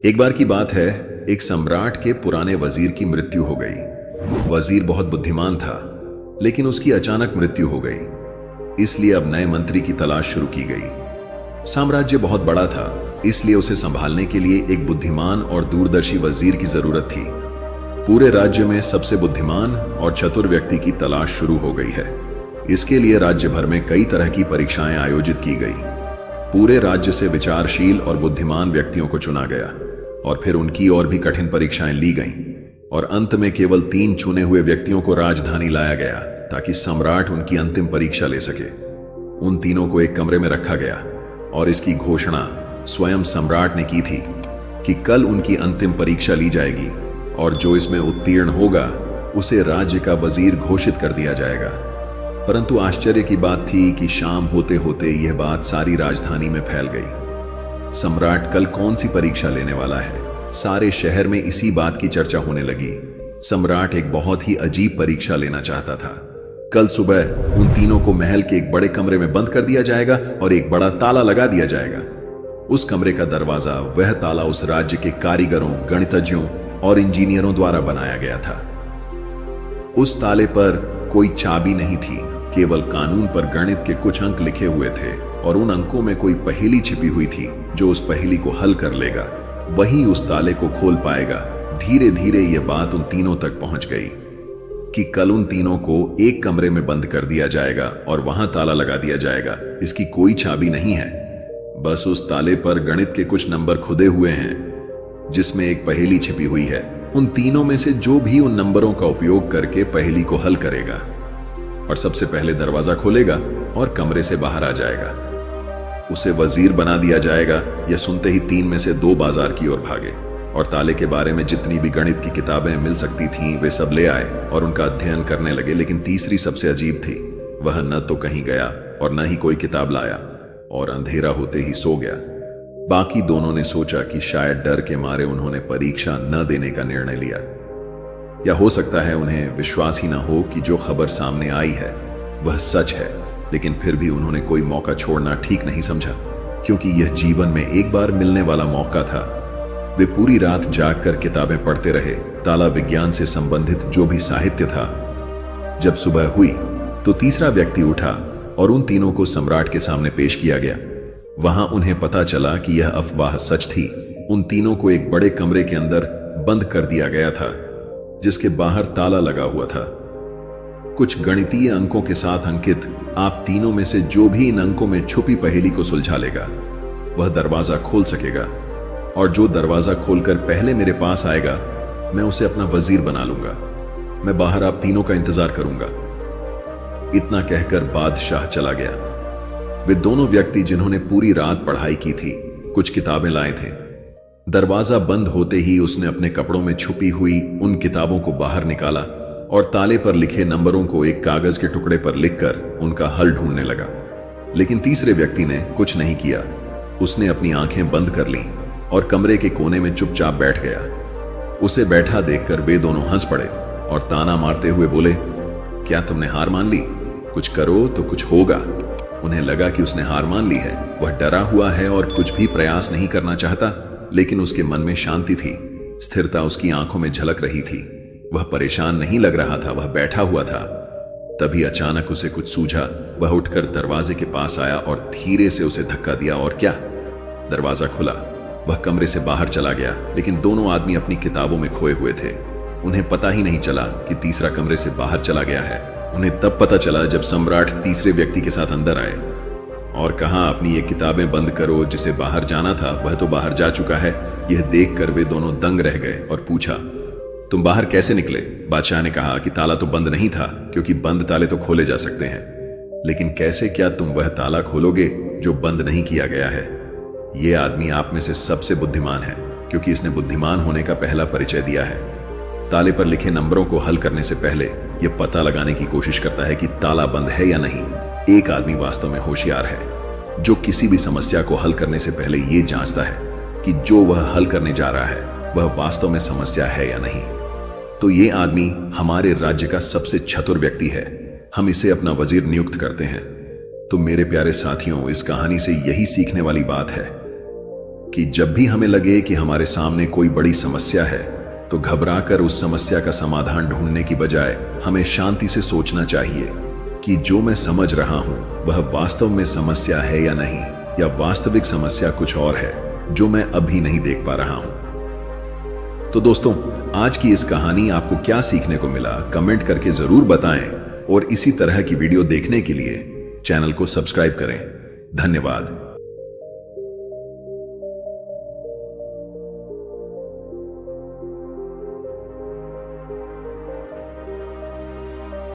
एक बार की बात है, एक सम्राट के पुराने वजीर की मृत्यु हो गई। वजीर बहुत बुद्धिमान था, लेकिन उसकी अचानक मृत्यु हो गई। इसलिए अब नए मंत्री की तलाश शुरू की गई। साम्राज्य बहुत बड़ा था, इसलिए उसे संभालने के लिए एक बुद्धिमान और दूरदर्शी वजीर की जरूरत थी। पूरे राज्य में सबसे बुद्धिमान और चतुर व्यक्ति की तलाश शुरू हो गई है। इसके लिए राज्य भर में कई तरह की परीक्षाएं आयोजित की गई। पूरे राज्य से विचारशील और बुद्धिमान व्यक्तियों को चुना गया और फिर उनकी और भी कठिन परीक्षाएं ली गईं और अंत में केवल 3 चुने हुए व्यक्तियों को राजधानी लाया गया ताकि सम्राट उनकी अंतिम परीक्षा ले सके। उन तीनों को एक कमरे में रखा गया और इसकी घोषणा स्वयं सम्राट ने की थी कि कल उनकी अंतिम परीक्षा ली जाएगी और जो इसमें उत्तीर्ण होगा उसे राज्य का वजीर घोषित कर दिया जाएगा। परंतु आश्चर्य की बात थी कि शाम होते होते यह बात सारी राजधानी में फैल गई। सम्राट कल कौन सी परीक्षा लेने वाला है, सारे शहर में इसी बात की चर्चा होने लगी। सम्राट एक बहुत ही अजीब परीक्षा लेना चाहता था। कल सुबह उन तीनों को महल के एक बड़े कमरे में बंद कर दिया जाएगा और एक बड़ा ताला लगा दिया जाएगा। उस कमरे का दरवाजा, वह ताला उस राज्य के कारीगरों, गणितज्ञों और इंजीनियरों द्वारा बनाया गया था। उस ताले पर कोई चाबी नहीं थी, केवल कानून पर गणित के कुछ अंक लिखे हुए थे और उन अंकों में कोई पहेली छिपी हुई थी। जो उस पहेली को हल कर लेगा वही उस ताले को खोल पाएगा। धीरे धीरे यह बात उन तीनों तक पहुंच गई कि कल उन तीनों को एक कमरे में बंद कर दिया जाएगा और वहां ताला लगा दिया जाएगा। इसकी कोई चाबी नहीं है, बस उस ताले पर गणित के कुछ नंबर खुदे हुए हैं जिसमें एक पहेली छिपी हुई है। उन तीनों में से जो भी उन नंबरों का उपयोग करके पहेली को हल करेगा और सबसे पहले दरवाजा खोलेगा और कमरे से बाहर आ जाएगा, उसे वजीर बना दिया जाएगा। यह सुनते ही 3 में से 2 बाजार की ओर भागे और ताले के बारे में जितनी भी गणित की किताबें मिल सकती थीं वे सब ले आए और उनका अध्ययन करने लगे। लेकिन तीसरी सबसे अजीब थी। वह न तो कहीं गया और न ही कोई किताब लाया और अंधेरा होते ही सो गया। बाकी दोनों ने सोचा कि शायद डर के मारे उन्होंने परीक्षा न देने का निर्णय लिया, या हो सकता है उन्हें विश्वास ही न हो कि जो खबर सामने आई है वह सच है। लेकिन फिर भी उन्होंने कोई मौका छोड़ना ठीक नहीं समझा, क्योंकि यह जीवन में एक बार मिलने वाला मौका था। वे पूरी रात जागकर किताबें पढ़ते रहे, ताला विज्ञान से संबंधित जो भी साहित्य था। जब सुबह हुई तो तीसरा व्यक्ति उठा और उन तीनों को सम्राट के सामने पेश किया गया। वहां उन्हें पता चला कि यह अफवाह सच थी। उन तीनों को एक बड़े कमरे के अंदर बंद कर दिया गया था जिसके बाहर ताला लगा हुआ था। कुछ गणितीय अंकों के साथ अंकित, आप तीनों में से जो भी इन अंकों में छुपी पहेली को सुलझा लेगा वह दरवाजा खोल सकेगा, और जो दरवाजा खोलकर पहले मेरे पास आएगा मैं उसे अपना वजीर बना लूंगा। मैं बाहर आप तीनों का इंतजार करूंगा। इतना कहकर बादशाह चला गया। वे दोनों व्यक्ति जिन्होंने पूरी रात पढ़ाई की थी कुछ किताबें लाए थे। दरवाजा बंद होते ही उसने अपने कपड़ों में छुपी हुई उन किताबों को बाहर निकाला और ताले पर लिखे नंबरों को एक कागज के टुकड़े पर लिखकर उनका हल ढूंढने लगा। लेकिन तीसरे व्यक्ति ने कुछ नहीं किया। उसने अपनी आंखें बंद कर लीं और कमरे के कोने में चुपचाप बैठ गया। उसे बैठा देखकर वे दोनों हंस पड़े और ताना मारते हुए बोले, क्या तुमने हार मान ली? कुछ करो तो कुछ होगा। उन्हें लगा कि उसने हार मान ली है। वह डरा हुआ है और कुछ भी प्रयास नहीं करना चाहता, लेकिन उसके मन में शांति थी, स्थिरता उसकी आंखों में झलक रही थी। वह परेशान नहीं लग रहा था, वह बैठा हुआ था। तभी अचानक उसे कुछ सूझा। वह उठकर दरवाजे के पास आया और धीरे से उसे धक्का दिया और क्या, दरवाजा खुला। वह कमरे से बाहर चला गया, लेकिन दोनों आदमी अपनी किताबों में खोए हुए थे। उन्हें पता ही नहीं चला कि तीसरा कमरे से बाहर चला गया है। उन्हें तब पता चला जब सम्राट तीसरे व्यक्ति के साथ अंदर आए और कहा, अपनी ये किताबें बंद करो, जिसे बाहर जाना था वह तो बाहर जा चुका है। यह देखकर वे दोनों दंग रह गए और पूछा, तुम बाहर कैसे निकले? बादशाह ने कहा कि ताला तो बंद नहीं था, क्योंकि बंद ताले तो खोले जा सकते हैं, लेकिन कैसे क्या तुम वह ताला खोलोगे जो बंद नहीं किया गया है? यह आदमी आप में से सबसे बुद्धिमान है, क्योंकि इसने बुद्धिमान होने का पहला परिचय दिया है। ताले पर लिखे नंबरों को हल करने से पहले यह पता लगाने की कोशिश करता है कि ताला बंद है या नहीं। एक आदमी वास्तव में होशियार है जो किसी भी समस्या को हल करने से पहले यह जांचता है कि जो वह हल करने जा रहा है वह वास्तव में समस्या है या नहीं। तो ये आदमी हमारे राज्य का सबसे चतुर व्यक्ति है। हम इसे अपना वजीर नियुक्त करते हैं। तो मेरे प्यारे साथियों, इस कहानी से यही सीखने वाली बात है कि जब भी हमें लगे कि हमारे सामने कोई बड़ी समस्या है तो घबराकर उस समस्या का समाधान ढूंढने की बजाय हमें शांति से सोचना चाहिए कि जो मैं समझ रहा हूं वह वास्तव में समस्या है या नहीं, या वास्तविक समस्या कुछ और है जो मैं अभी नहीं देख पा रहा हूं। तो दोस्तों, आज की इस कहानी आपको क्या सीखने को मिला कमेंट करके जरूर बताएं, और इसी तरह की वीडियो देखने के लिए चैनल को सब्सक्राइब करें। धन्यवाद।